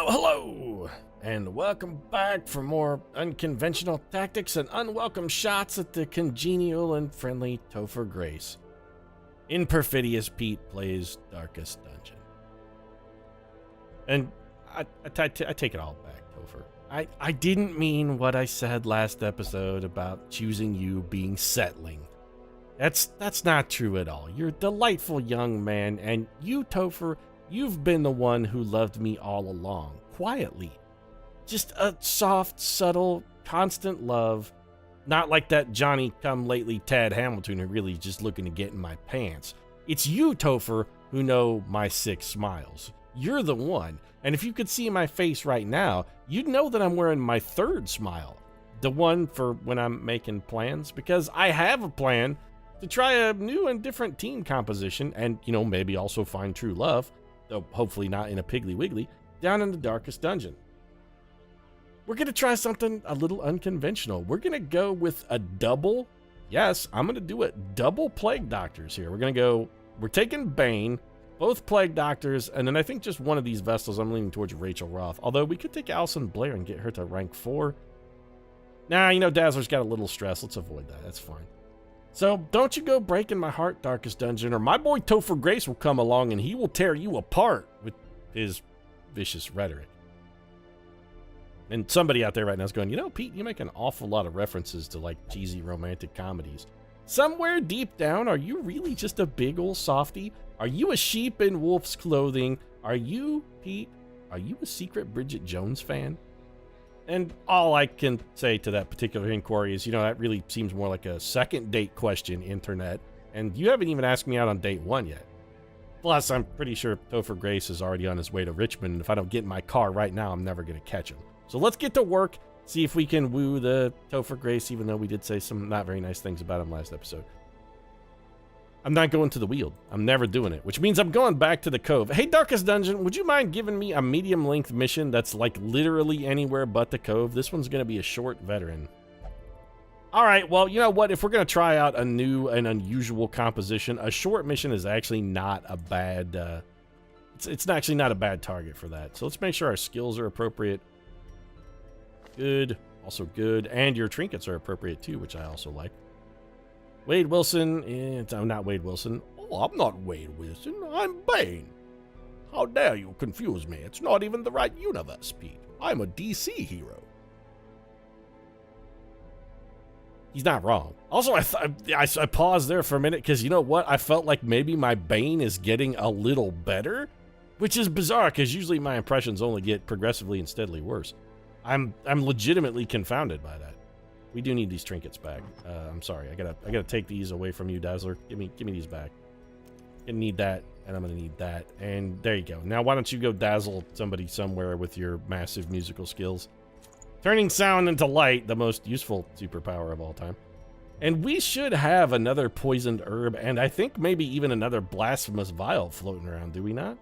Hello, and welcome back for more unconventional tactics and unwelcome shots at the congenial and friendly Topher Grace. In Perfidious, Pete plays Darkest Dungeon. And I take it all back, Topher. I didn't mean what I said last episode about choosing you being settling. That's not true at all. You're a delightful young man, and you, Topher, you've been the one who loved me all along, quietly. Just a soft, subtle, constant love. Not like that Johnny-come-lately Tad Hamilton who really just looking to get in my pants. It's you, Topher, who know my 6 smiles. You're the one. And if you could see my face right now, you'd know that I'm wearing my 3rd smile. The one for when I'm making plans, because I have a plan to try a new and different team composition and, maybe also find true love, though hopefully not in a Piggly Wiggly, down in the Darkest Dungeon. We're going to try something a little unconventional. We're going to go with a double, yes, I'm going to do it, double Plague Doctors here. We're taking Bane, both Plague Doctors, and then I think just one of these Vestals. I'm leaning towards Rachel Roth, although we could take Alison Blair and get her to rank 4. Nah, Dazzler's got a little stress. Let's avoid that. That's fine. So, don't you go breaking my heart, Darkest Dungeon, or my boy Topher Grace will come along and he will tear you apart with his vicious rhetoric. And somebody out there right now is going, Pete, you make an awful lot of references to, cheesy romantic comedies. Somewhere deep down, are you really just a big old softy? Are you a sheep in wolf's clothing? Are you, Pete, are you a secret Bridget Jones fan? And all I can say to that particular inquiry is, that really seems more like a second date question, internet. And you haven't even asked me out on date 1 yet. Plus, I'm pretty sure Topher Grace is already on his way to Richmond, and if I don't get in my car right now, I'm never going to catch him. So let's get to work, see if we can woo the Topher Grace, even though we did say some not very nice things about him last episode. I'm not going to the Weald. I'm never doing it, which means I'm going back to the Cove. Hey, Darkest Dungeon, would you mind giving me a medium-length mission that's, literally anywhere but the Cove? This one's going to be a short veteran. All right, well, you know what? If we're going to try out a new and unusual composition, a short mission is actually not a bad... It's actually not a bad target for that. So let's make sure our skills are appropriate. Good. Also good. And your trinkets are appropriate, too, which I also like. Wade Wilson, I'm not Wade Wilson. Oh, I'm not Wade Wilson. I'm Bane. How dare you confuse me? It's not even the right universe, Pete. I'm a DC hero. He's not wrong. Also, I paused there for a minute because you know what? I felt like maybe my Bane is getting a little better, which is bizarre because usually my impressions only get progressively and steadily worse. I'm legitimately confounded by that. We do need these trinkets back. I'm sorry. I gotta take these away from you, Dazzler. Give me these back. Gonna need that, and I'm gonna need that. And there you go. Now why don't you go dazzle somebody somewhere with your massive musical skills? Turning sound into light, the most useful superpower of all time. And we should have another poisoned herb, and I think maybe even another blasphemous vial floating around, do we not?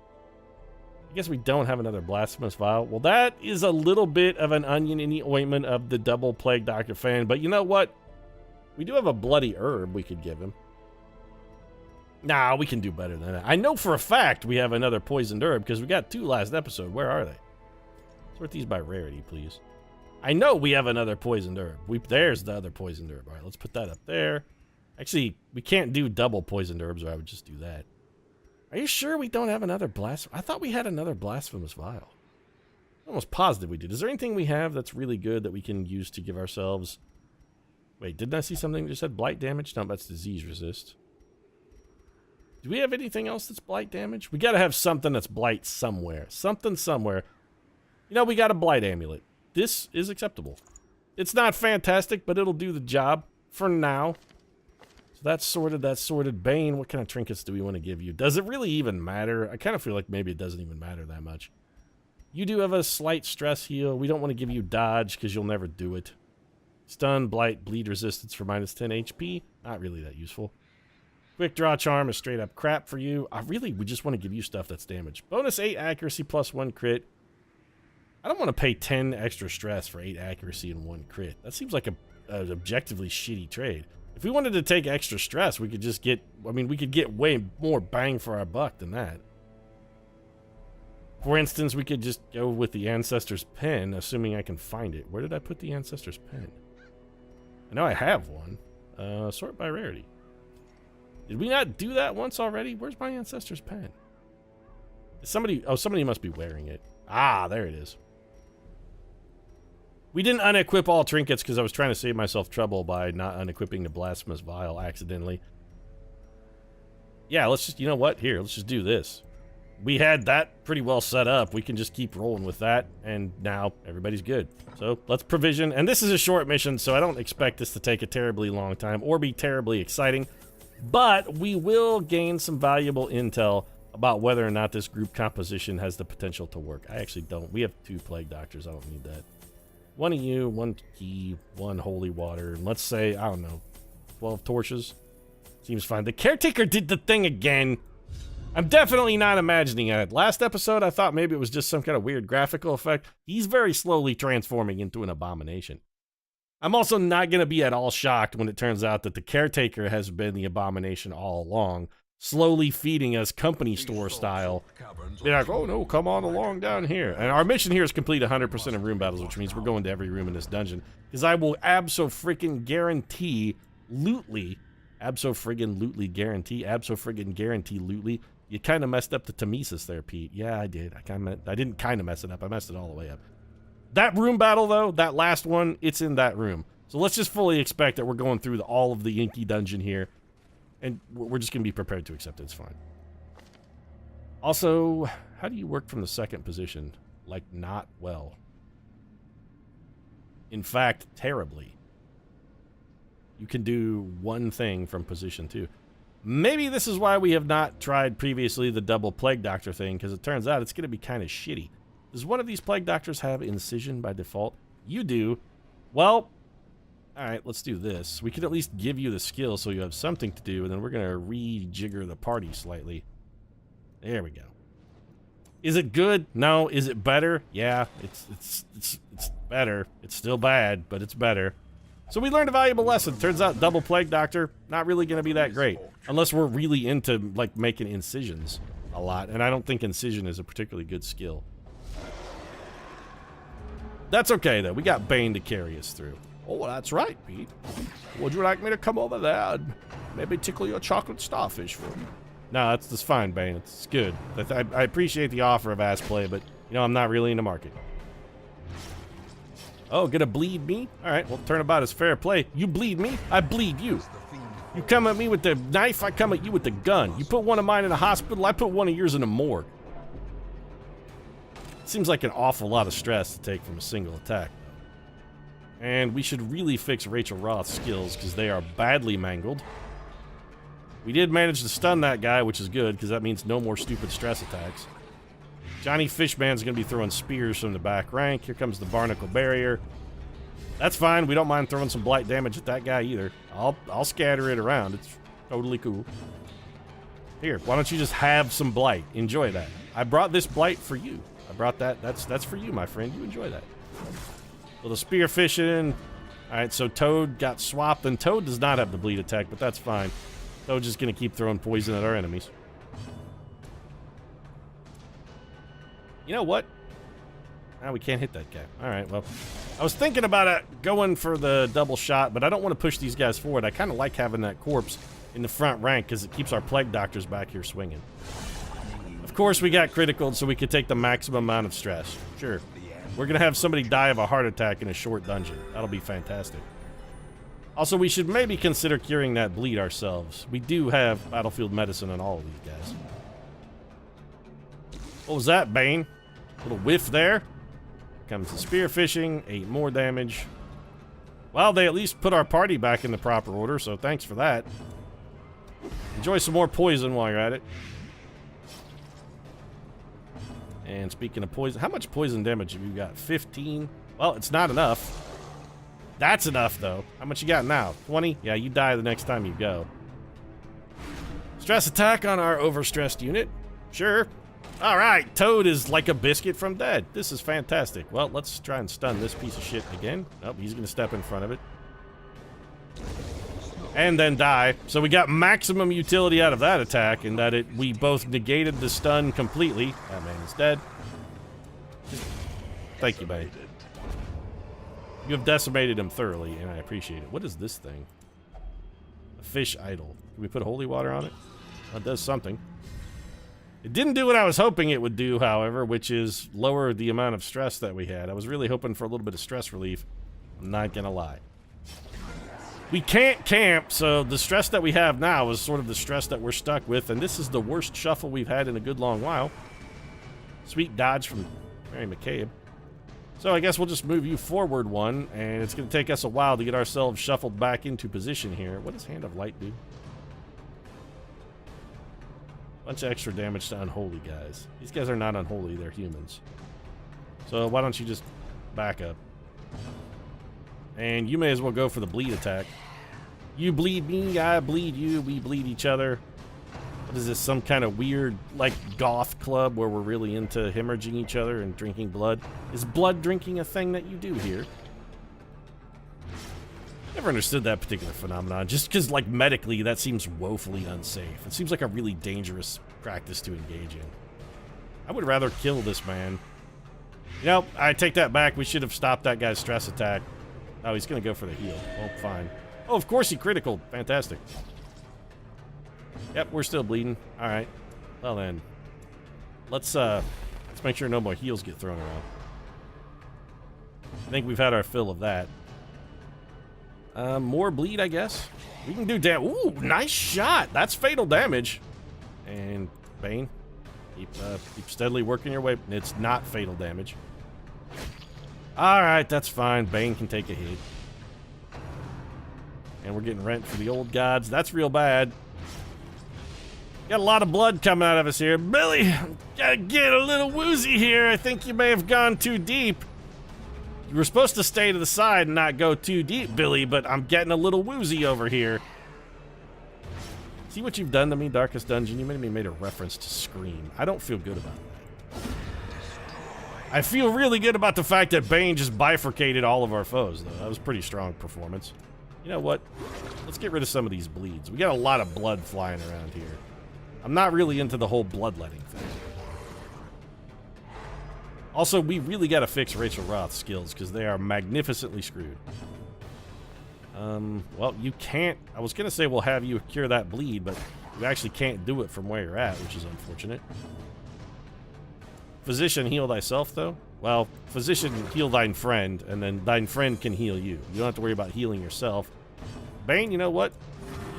I guess we don't have another blasphemous vial. Well, that is a little bit of an onion in the ointment of the double Plague Doctor fan, but you know what? We do have a bloody herb we could give him. Nah, we can do better than that. I know for a fact we have another poisoned herb because we got 2 last episode. Where are they? Sort these by rarity, please. I know we have another poisoned herb. There's the other poisoned herb. All right, let's put that up there. Actually, we can't do double poisoned herbs, or I would just do that. Are you sure we don't have another I thought we had another blasphemous vial. I'm almost positive we did. Is there anything we have that's really good that we can use to give ourselves... Wait, didn't I see something that just said blight damage? No, that's disease resist. Do we have anything else that's blight damage? We gotta have something that's blight somewhere. Something somewhere. We got a blight amulet. This is acceptable. It's not fantastic, but it'll do the job for now. So that's sorted. Bane, what kind of trinkets do we want to give you? Does it really even matter? I kind of feel like maybe it doesn't even matter that much. You do have a slight stress heal. We don't want to give you dodge because you'll never do it. Stun, blight, bleed resistance for minus 10 HP. Not really that useful. Quick draw charm is straight up crap for you. We just want to give you stuff that's damage. Bonus 8 accuracy plus 1 crit. I don't want to pay 10 extra stress for 8 accuracy and 1 crit. That seems like an objectively shitty trade. If we wanted to take extra stress, we could just get... we could get way more bang for our buck than that. For instance, we could just go with the Ancestor's Pen, assuming I can find it. Where did I put the Ancestor's Pen? I know I have one. Sort by rarity. Did we not do that once already? Where's my Ancestor's Pen? Somebody must be wearing it. Ah, there it is. We didn't unequip all trinkets because I was trying to save myself trouble by not unequipping the Blasphemous Vial accidentally. Yeah, let's just, you know what? Here, let's just do this. We had that pretty well set up. We can just keep rolling with that, and now everybody's good. So let's provision, and this is a short mission, so I don't expect this to take a terribly long time or be terribly exciting, but we will gain some valuable intel about whether or not this group composition has the potential to work. I actually don't. We have 2 Plague Doctors. I don't need that. 1 of you, 1 key, 1 holy water, and let's say, I don't know, 12 torches. Seems fine. The Caretaker did the thing again. I'm definitely not imagining it. Last episode, I thought maybe it was just some kind of weird graphical effect. He's very slowly transforming into an abomination. I'm also not going to be at all shocked when it turns out that the Caretaker has been the abomination all along, slowly feeding us company store style. Be like, oh no, come on along down here. And our mission here is complete 100% of room battles, which means we're going to every room in this dungeon. Because I will abso-friggin-guarantee lootly, abso-friggin-guarantee lootly. You kind of messed up the Temesis there, Pete. Yeah, I did. I didn't kind of mess it up. I messed it all the way up. That room battle, though, that last one, it's in that room. So let's just fully expect that we're going through all of the Inky dungeon here. And we're just going to be prepared to accept it. It's fine. Also, how do you work from the second position? Like, not well. In fact, terribly. You can do one thing from position 2. Maybe this is why we have not tried previously the double Plague Doctor thing, because it turns out it's going to be kind of shitty. Does one of these Plague Doctors have Incision by default? You do. Well, alright, let's do this. We could at least give you the skill so you have something to do, and then we're going to rejigger the party slightly. There we go. Is it good? No. Is it better? Yeah, it's better. It's still bad, but it's better. So we learned a valuable lesson. Turns out double Plague Doctor, not really going to be that great. Unless we're really into, like, making incisions a lot. And I don't think incision is a particularly good skill. That's okay, though. We got Bane to carry us through. Oh, that's right, Pete. Would you like me to come over there and maybe tickle your chocolate starfish for you? No, that's fine, Bane. It's good. I appreciate the offer of ass play, but, you know, I'm not really in the market. Oh, gonna bleed me? Alright, well, turnabout is fair play. You bleed me, I bleed you. You come at me with the knife, I come at you with the gun. You put one of mine in a hospital, I put one of yours in a morgue. Seems like an awful lot of stress to take from a single attack. And we should really fix Rachel Roth's skills, because they are badly mangled. We did manage to stun that guy, which is good, because that means no more stupid stress attacks. Johnny Fishman's going to be throwing spears from the back rank. Here comes the Barnacle Barrier. That's fine. We don't mind throwing some blight damage at that guy either. I'll scatter it around. It's totally cool. Here, why don't you just have some blight? Enjoy that. I brought this blight for you. I brought that. That's for you, my friend. You enjoy that. Well, the spear fishing. All right, so Toad got swapped, and Toad does not have the bleed attack, but that's fine. Toad's just going to keep throwing poison at our enemies. You know what? Now we can't hit that guy. Alright, well, I was thinking about going for the double shot, but I don't want to push these guys forward. I kind of like having that corpse in the front rank because it keeps our Plague Doctors back here swinging. Of course, we got critical, so we could take the maximum amount of stress. Sure. We're going to have somebody die of a heart attack in a short dungeon. That'll be fantastic. Also, we should maybe consider curing that bleed ourselves. We do have battlefield medicine on all of these guys. What was that, Bane? Little whiff there. Comes the spear fishing, 8 more damage. Well, they at least put our party back in the proper order, so thanks for that. Enjoy some more poison while you're at it. And speaking of poison, how much poison damage have you got? 15? Well, it's not enough. That's enough, though. How much you got now? 20? Yeah, you die the next time you go. Stress attack on our overstressed unit. Sure. Alright, Toad is like a biscuit from dead. This is fantastic. Well, let's try and stun this piece of shit again. Nope, he's gonna step in front of it. And then die. So we got maximum utility out of that attack in that we both negated the stun completely. That man is dead. Thank you, buddy. You have decimated him thoroughly, and I appreciate it. What is this thing? A fish idol. Can we put holy water on it? That does something. It didn't do what I was hoping it would do, however, which is lower the amount of stress that we had. I was really hoping for a little bit of stress relief. I'm not gonna lie. We can't camp, so the stress that we have now is sort of the stress that we're stuck with, and this is the worst shuffle we've had in a good long while. Sweet dodge from Mary McCabe. So I guess we'll just move you forward one, and it's going to take us a while to get ourselves shuffled back into position here. What does Hand of Light do? Bunch of extra damage to unholy guys. These guys are not unholy, they're humans. So why don't you just back up? And you may as well go for the bleed attack. You bleed me, I bleed you, we bleed each other. What is this, some kind of weird, like, goth club where we're really into hemorrhaging each other and drinking blood? Is blood drinking a thing that you do here? Never understood that particular phenomenon, just because, like, medically, that seems woefully unsafe. It seems like a really dangerous practice to engage in. I would rather kill this man. You know, I take that back. We should have stopped that guy's stress attack. Oh, he's going to go for the heal. Well, fine. Oh, of course he critical. Fantastic. Yep, we're still bleeding. All right. Well then, let's make sure no more heals get thrown around. I think we've had our fill of that. More bleed, I guess. We can do damage. Ooh, nice shot. That's fatal damage. And Bane, keep steadily working your way. It's not fatal damage. All right, that's fine. Bane can take a hit. And we're getting rent for the old gods. That's real bad. Got a lot of blood coming out of us here. Billy, gotta get a little woozy here. I think you may have gone too deep. You were supposed to stay to the side and not go too deep, Billy, but I'm getting a little woozy over here. See what you've done to me, Darkest Dungeon? You made a reference to Scream. I don't feel good about that. I feel really good about the fact that Bane just bifurcated all of our foes, though. That was a pretty strong performance. You know what? Let's get rid of some of these bleeds. We got a lot of blood flying around here. I'm not really into the whole bloodletting thing. Also, we really got to fix Rachel Roth's skills because they are magnificently screwed. Well, you can't... I was going to say we'll have you cure that bleed, but you actually can't do it from where you're at, which is unfortunate. Physician, heal thyself, though? Well, physician, heal thine friend, and then thine friend can heal you. You don't have to worry about healing yourself. Bane, you know what?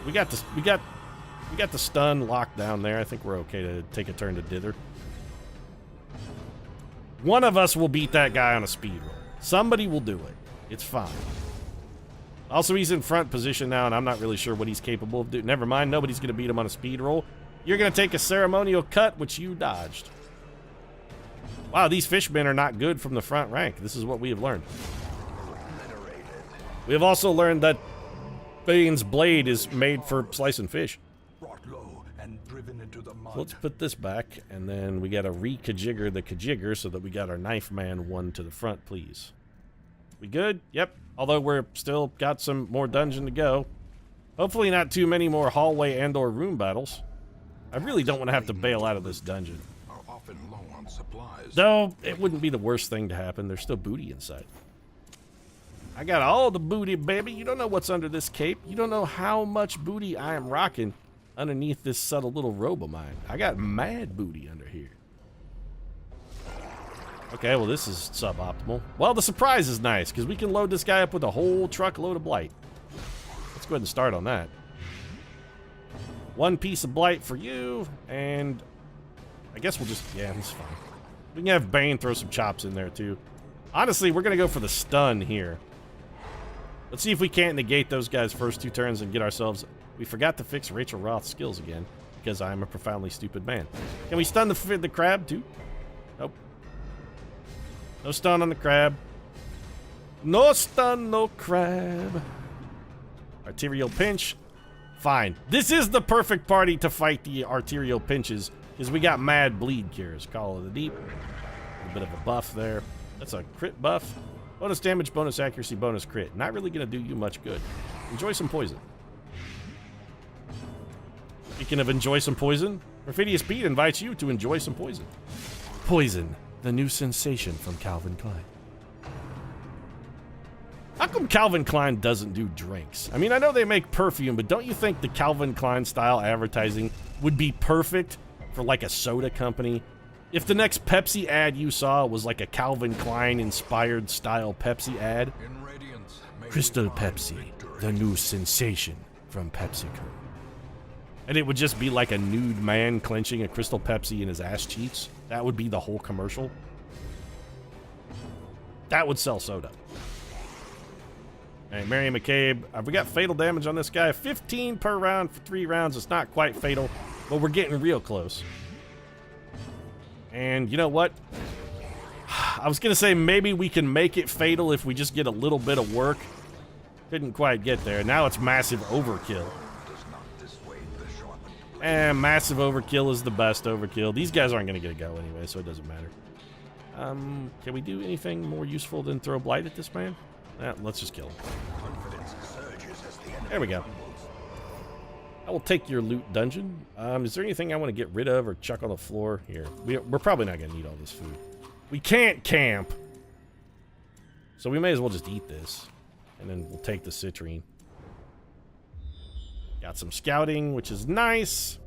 We got the stun locked down there. I think we're okay to take a turn to dither. One of us will beat that guy on a speed roll. Somebody will do it. It's fine. Also, he's in front position now, and I'm not really sure what he's capable of doing. Never mind, nobody's going to beat him on a speed roll. You're going to take a ceremonial cut, which you dodged. Wow, these fishmen are not good from the front rank. This is what we have learned. We have also learned that Bane's blade is made for slicing fish. So let's put this back, and then we got to re-kajigger the kajigger so that we got our knife man one to the front, please. We good? Yep. Although we're still got some more dungeon to go. Hopefully not too many more hallway and or room battles. I really don't want to have to bail out of this dungeon. Though, it wouldn't be the worst thing to happen. There's still booty inside. I got all the booty, baby. You don't know what's under this cape. You don't know how much booty I am rocking underneath this subtle little robe of mine. I got mad booty under here. Okay, well, this is suboptimal. Well, the surprise is nice, because we can load this guy up with a whole truckload of blight. Let's go ahead and start on that. One piece of blight for you, and I guess we'll just... yeah, that's fine. We can have Bane throw some chops in there, too. Honestly, we're going to go for the stun here. Let's see if we can't negate those guys' first two turns and get ourselves... We forgot to fix Rachel Roth's skills again, because I'm a profoundly stupid man. Can we stun the crab, too? Nope. No stun on the crab. No stun, no crab. Arterial pinch. Fine. This is the perfect party to fight the arterial pinches, because we got mad bleed cures. Call of the Deep. A bit of a buff there. That's a crit buff. Bonus damage, bonus accuracy, bonus crit. Not really going to do you much good. Enjoy some poison. Speaking of enjoy some poison, Perfidious Pete invites you to enjoy some poison. Poison. the new sensation from Calvin Klein. How come Calvin Klein doesn't do drinks? I mean, I know they make perfume, but don't you think the Calvin Klein style advertising would be perfect for like a soda company? If the next Pepsi ad you saw was like a Calvin Klein inspired style Pepsi ad. Crystal Pepsi, the new sensation from PepsiCo. And it would just be like a nude man clenching a Crystal Pepsi in his ass cheeks. That would be the whole commercial. That would sell soda. Hey, Mary McCabe, we got fatal damage on this guy. 15 per round for 3 rounds. It's not quite fatal, but we're getting real close. And you know what? I was going to say maybe we can make it fatal if we just get a little bit of work. Couldn't quite get there. Now it's massive overkill. And massive overkill is the best overkill. These guys aren't going to get a go anyway, so it doesn't matter. Can we do anything more useful than throw blight at this man? Let's just kill him. There we go. I will take your loot dungeon. Is there anything I want to get rid of or chuck on the floor? Here. We're probably not going to need all this food. We can't camp. So we may as well just eat this. And then we'll take the citrine. Got some scouting, which is nice.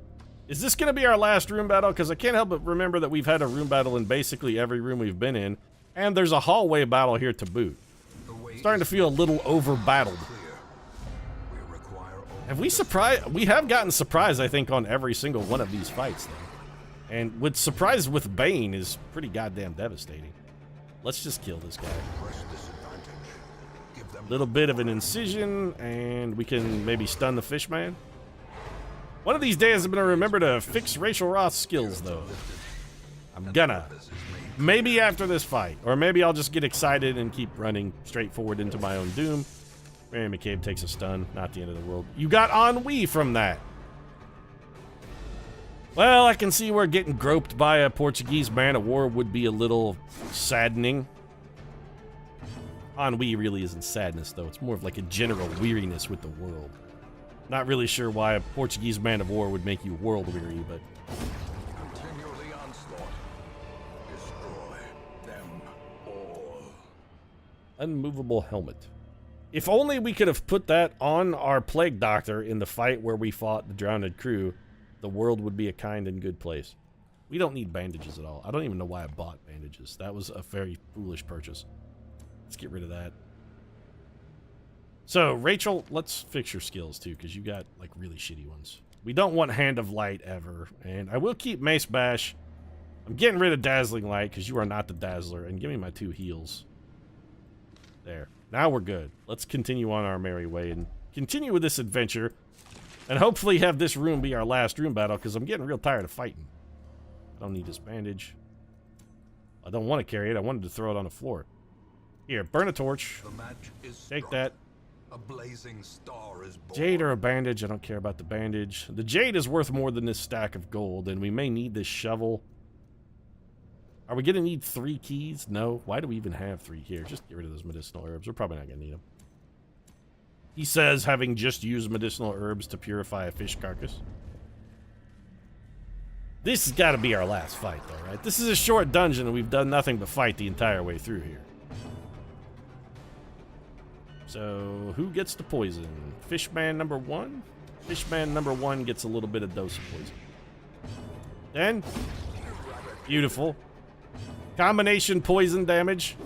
Is this going to be our last room battle? Because I can't help but remember that we've had a room battle in basically every room we've been in. And there's a hallway battle here to boot. Starting to feel a little over-battled. Have we surprised? We have gotten surprised, I think, on every single one of these fights, though. And with surprise with Bane is pretty goddamn devastating. Let's just kill this guy. Little bit of an incision, and we can maybe stun the fish man. One of these days, I'm gonna remember to fix Rachel Roth's skills, though. I'm gonna. Maybe after this fight, or maybe I'll just get excited and keep running straight forward into my own doom. Mary McCabe takes a stun, not the end of the world. You got ennui from that. Well, I can see where getting groped by a Portuguese man of war would be a little saddening. Ennui really isn't sadness, though. It's more of like a general weariness with the world. Not really sure why a Portuguese man of war would make you world weary, but... Continue the onslaught. Destroy them all. Unmovable helmet. If only we could have put that on our plague doctor in the fight where we fought the drowned crew, the world would be a kind and good place. We don't need bandages at all. I don't even know why I bought bandages. That was a very foolish purchase. Let's get rid of that. So, Rachel, let's fix your skills, too, because you got, like, really shitty ones. We don't want Hand of Light ever, and I will keep Mace Bash. I'm getting rid of Dazzling Light, because you are not the Dazzler, and give me my 2 heals. There. Now we're good. Let's continue on our merry way and continue with this adventure, and hopefully have this room be our last room battle, because I'm getting real tired of fighting. I don't need this bandage. I don't want to carry it. I wanted to throw it on the floor. Here, burn a torch. Take that. A blazing star is born. Jade or a bandage? I don't care about the bandage. The jade is worth more than this stack of gold, and we may need this shovel. Are we going to need 3 keys? No. Why do we even have 3 here? Just get rid of those medicinal herbs. We're probably not going to need them. He says, having just used medicinal herbs to purify a fish carcass. This has got to be our last fight, though, right? This is a short dungeon, and we've done nothing but fight the entire way through here. So, who gets the poison? Fishman number 1? Fishman number 1 gets a little bit of dose of poison. Then, beautiful. Combination poison damage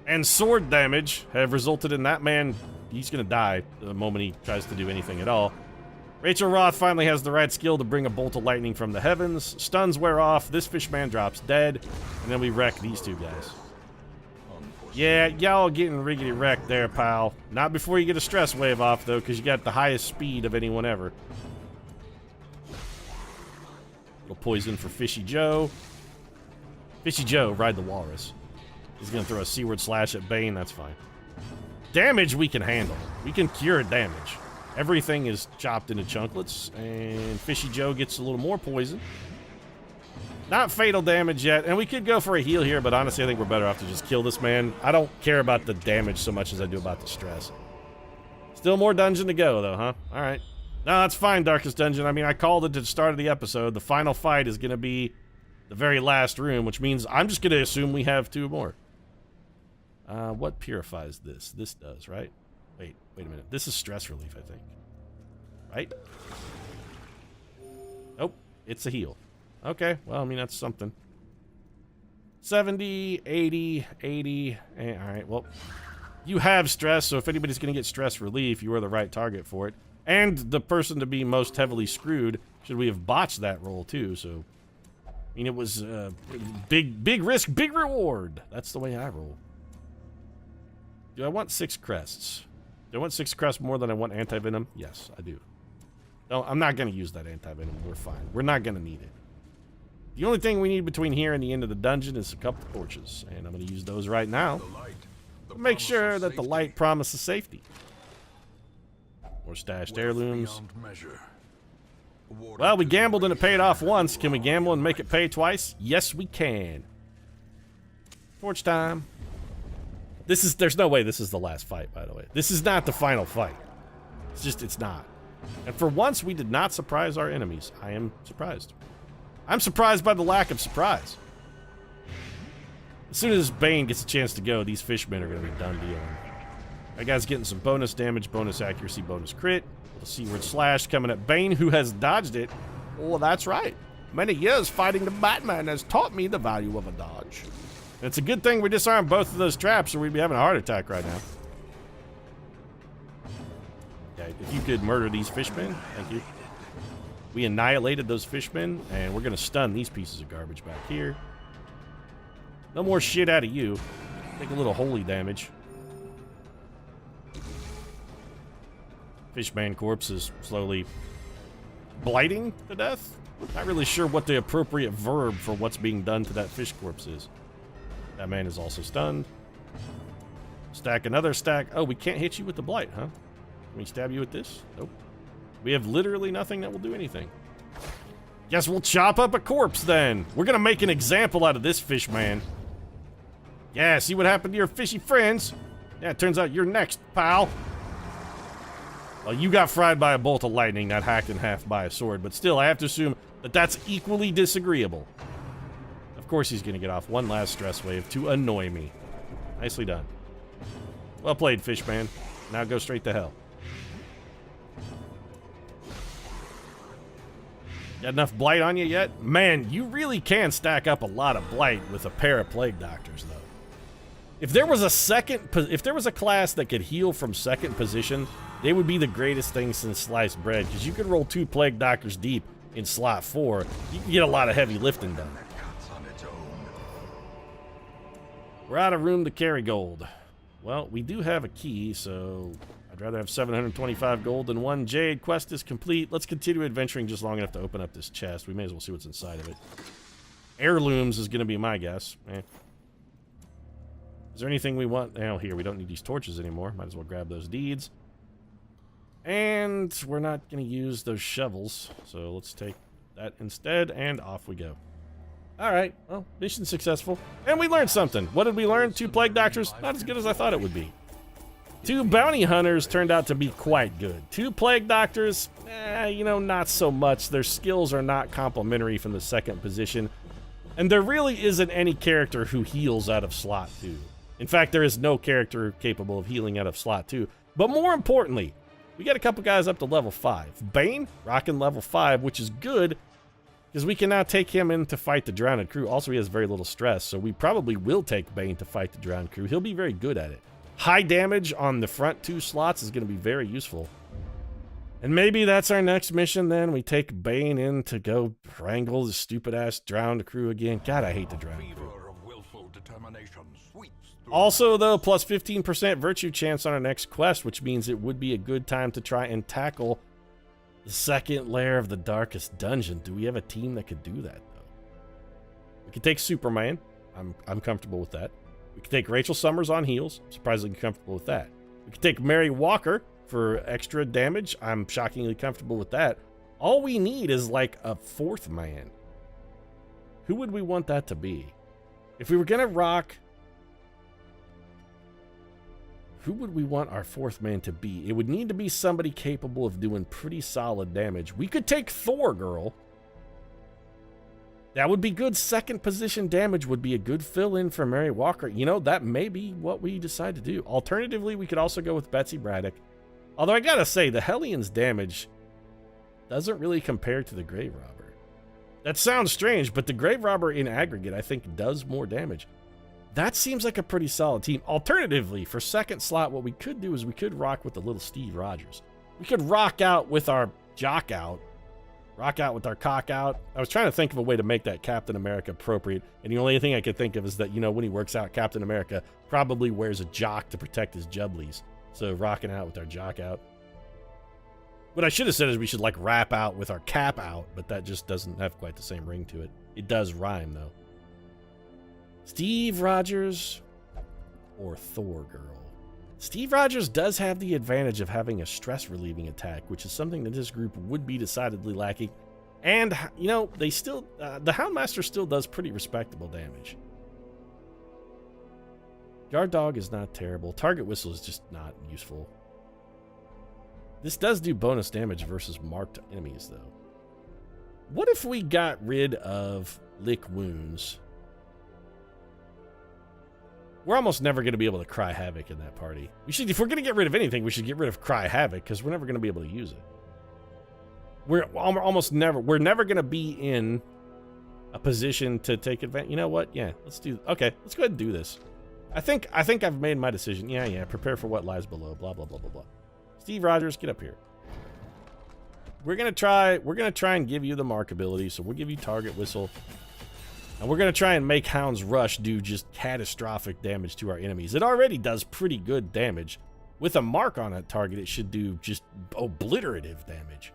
and sword damage have resulted in that man, he's gonna die the moment he tries to do anything at all. Rachel Roth finally has the right skill to bring a bolt of lightning from the heavens. Stuns wear off, this fishman drops dead, and then we wreck these 2 guys. Yeah, y'all getting riggedy wrecked there, pal. Not before you get a stress wave off, though, because you got the highest speed of anyone ever. Little poison for Fishy Joe. Fishy Joe, ride the walrus. He's going to throw a seaward slash at Bane, that's fine. Damage we can handle. We can cure damage. Everything is chopped into chunklets, and Fishy Joe gets a little more poison. Not fatal damage yet, and we could go for a heal here, but honestly, I think we're better off to just kill this man. I don't care about the damage so much as I do about the stress. Still more dungeon to go, though, huh? All right. No, that's fine, Darkest Dungeon. I mean, I called it at the start of the episode. The final fight is going to be the very last room, which means I'm just going to assume we have 2 more. What purifies this? This does, right? Wait a minute. This is stress relief, I think. Right? Nope. It's a heal. Okay, well, I mean, that's something. 70, 80, 80. All right, well, you have stress, so if anybody's going to get stress relief, you are the right target for it. And the person to be most heavily screwed, should we have botched that roll, too, so... I mean, it was big risk, big reward. That's the way I roll. Do I want 6 crests? Do I want 6 crests more than I want anti-venom? Yes, I do. No, I'm not going to use that anti-venom. We're fine. We're not going to need it. The only thing we need between here and the end of the dungeon is a couple torches. And I'm going to use those right now. To make sure that the light promises safety. More stashed heirlooms. Well, we gambled and it paid off once. Can we gamble and make it pay twice? Yes, we can. Torch time. There's no way this is the last fight, by the way. This is not the final fight. It's not. And for once, we did not surprise our enemies. I am surprised. I'm surprised by the lack of surprise. As soon as Bane gets a chance to go, these fishmen are going to be done dealing. That guy's getting some bonus damage, bonus accuracy, bonus crit. The Seaward Slash coming at Bane, who has dodged it. Oh, that's right. Many years fighting the Batman has taught me the value of a dodge. And it's a good thing we disarmed both of those traps or we'd be having a heart attack right now. Yeah, if you could murder these fishmen, thank you. We annihilated those fishmen, and we're going to stun these pieces of garbage back here. No more shit out of you. Take a little holy damage. Fishman corpse is slowly blighting to death. Not really sure what the appropriate verb for what's being done to that fish corpse is. That man is also stunned. Stack another stack. Oh, we can't hit you with the blight, huh? Can we stab you with this? Nope. We have literally nothing that will do anything. Guess we'll chop up a corpse then. We're gonna make an example out of this fish man. Yeah, see what happened to your fishy friends? Yeah, it turns out you're next, pal. Well, you got fried by a bolt of lightning, not hacked in half by a sword, but still, I have to assume that that's equally disagreeable. Of course he's gonna get off one last stress wave to annoy me. Nicely done. Well played, Fishman. Now go straight to hell. Got enough blight on you yet? Man, you really can stack up a lot of blight with a pair of plague doctors, though. If there was a class that could heal from second position, they would be the greatest thing since sliced bread, because you could roll 2 plague doctors deep in slot 4. You can get a lot of heavy lifting done. We're out of room to carry gold. Well, we do have a key, so I'd rather have 725 gold than 1 jade. Quest is complete. Let's continue adventuring just long enough to open up this chest. We may as well see what's inside of it. Heirlooms is going to be my guess. Is there anything we want? Oh, here, we don't need these torches anymore. Might as well grab those deeds. And we're not going to use those shovels, so let's take that instead, and off we go. Alright, well, mission successful. And we learned something. What did we learn? 2 plague doctors? Not as good as I thought it would be. 2 bounty hunters turned out to be quite good. 2 plague doctors, not so much. Their skills are not complementary from the second position. And there really isn't any character who heals out of slot 2. In fact, there is no character capable of healing out of slot 2. But more importantly, we got a couple guys up to level 5. Bane, rocking level 5, which is good, because we can now take him in to fight the drowned crew. Also, he has very little stress, so we probably will take Bane to fight the drowned crew. He'll be very good at it. High damage on the front 2 slots is going to be very useful. And maybe that's our next mission then. We take Bane in to go wrangle the stupid-ass drowned crew again. God, I hate the drowned crew. Also, though, plus 15% virtue chance on our next quest, which means it would be a good time to try and tackle the second layer of the darkest dungeon. Do we have a team that could do that, though? We could take Superman. I'm comfortable with that. We could take Rachel Summers on heals. Surprisingly comfortable with that. We could take Mary Walker for extra damage. I'm shockingly comfortable with that. All we need is like a 4th man. Who would we want that to be? If we were going to rock... Who would we want our 4th man to be? It would need to be somebody capable of doing pretty solid damage. We could take Thor, girl. That would be good. Second position damage would be a good fill-in for Mary Walker. You know, that may be what we decide to do. Alternatively, we could also go with Betsy Braddock. Although I gotta say, the Hellions' damage doesn't really compare to the Grave Robber. That sounds strange, but the Grave Robber in aggregate, I think, does more damage. That seems like a pretty solid team. Alternatively, for second slot, what we could do is we could rock with the little Steve Rogers. We could rock out with our jock out. Rock out with our cock out. I was trying to think of a way to make that Captain America appropriate, and the only thing I could think of is that, you know, when he works out, Captain America probably wears a jock to protect his jubblies. So rocking out with our jock out. What I should have said is we should, like, rap out with our cap out, but that just doesn't have quite the same ring to it. It does rhyme, though. Steve Rogers or Thor Girl? Steve Rogers does have the advantage of having a stress-relieving attack, which is something that this group would be decidedly lacking. And, you know, they still, the Houndmaster still does pretty respectable damage. Guard Dog is not terrible. Target Whistle is just not useful. This does do bonus damage versus marked enemies, though. What if we got rid of Lick Wounds? We're almost never going to be able to Cry Havoc in that party. We should, if we're going to get rid of anything, we should get rid of Cry Havoc, because we're never going to be able to use it. We're never going to be in a position to take advantage. You know what? Yeah, let's go ahead and do this. I think I've made my decision. Yeah, prepare for what lies below, blah, blah, blah, blah, blah. Steve Rogers, get up here. We're going to try and give you the mark ability, so we'll give you Target Whistle. And we're going to try and make Hound's Rush do just catastrophic damage to our enemies. It already does pretty good damage. With a mark on that target, it should do just obliterative damage.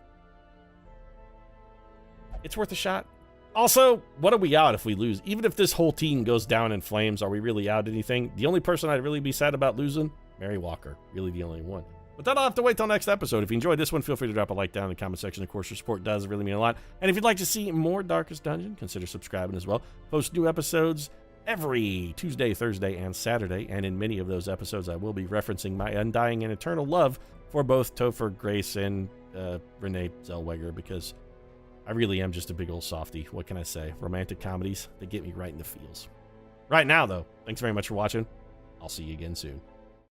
It's worth a shot. Also, what are we out if we lose? Even if this whole team goes down in flames, are we really out anything? The only person I'd really be sad about losing? Mary Walker. Really the only one. But that'll have to wait till next episode. If you enjoyed this one, feel free to drop a like down in the comment section. Of course, your support does really mean a lot. And if you'd like to see more Darkest Dungeon, consider subscribing as well. Post new episodes every Tuesday, Thursday, and Saturday. And in many of those episodes, I will be referencing my undying and eternal love for both Topher, Grace, and Renee Zellweger, because I really am just a big old softie. What can I say? Romantic comedies, they get me right in the feels. Right now, though, thanks very much for watching. I'll see you again soon.